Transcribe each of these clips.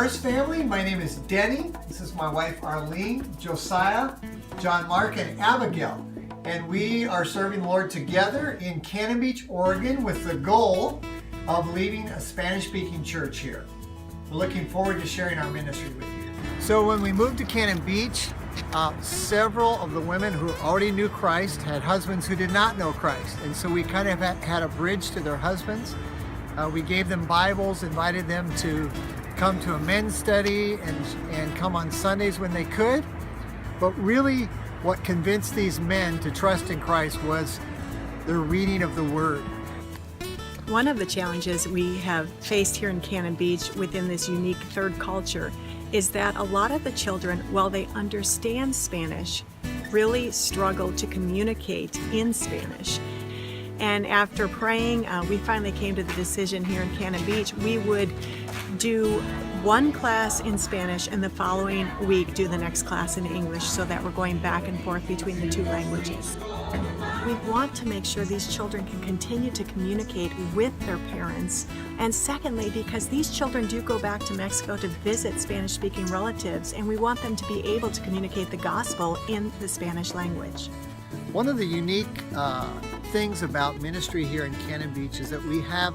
Norris family. My name is Denny. This is my wife Arlene, Josiah, John Mark, and Abigail. And we are serving the Lord together in Cannon Beach, Oregon with the goal of leading a Spanish-speaking church here. We're looking forward to sharing our ministry with you. So when we moved to Cannon Beach, several of the women who already knew Christ had husbands who did not know Christ. And so we kind of had a bridge to their husbands. We gave them Bibles, invited them to come to a men's study and come on Sundays when they could. But really what convinced these men to trust in Christ was their reading of the Word. One of the challenges we have faced here in Cannon Beach within this unique third culture is that a lot of the children, while they understand Spanish, really struggle to communicate in Spanish. And after praying, we finally came to the decision here in Cannon Beach, we would do one class in Spanish and the following week do the next class in English, so that we're going back and forth between the two languages. We want to make sure these children can continue to communicate with their parents. And secondly, because these children do go back to Mexico to visit Spanish-speaking relatives, and we want them to be able to communicate the gospel in the Spanish language. One of the unique things about ministry here in Cannon Beach is that we have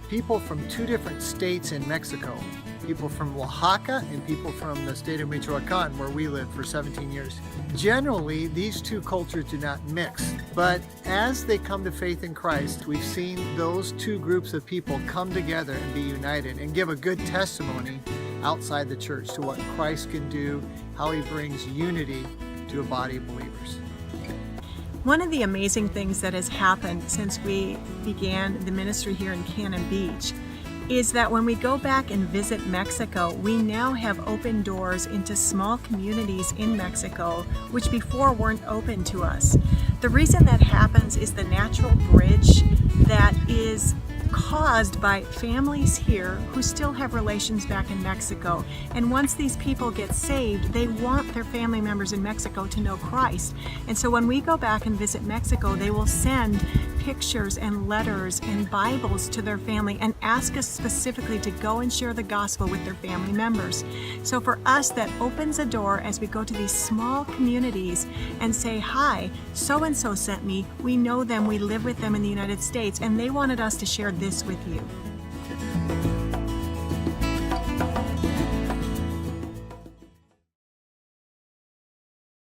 people from two different states in Mexico. People from Oaxaca and people from the state of Michoacan, where we lived for 17 years. Generally, these two cultures do not mix, but as they come to faith in Christ, we've seen those two groups of people come together and be united and give a good testimony outside the church to what Christ can do, how He brings unity to a body of believers. One of the amazing things that has happened since we began the ministry here in Cannon Beach is that when we go back and visit Mexico, we now have open doors into small communities in Mexico, which before weren't open to us. The reason that happens is the natural bridge that is caused by families here who still have relations back in Mexico. And once these people get saved, they want their family members in Mexico to know Christ. And so when we go back and visit Mexico, they will send pictures and letters and Bibles to their family and ask us specifically to go and share the gospel with their family members. So for us, that opens a door as we go to these small communities and say, hi, so-and-so sent me, we know them, we live with them in the United States, and they wanted us to share this with you.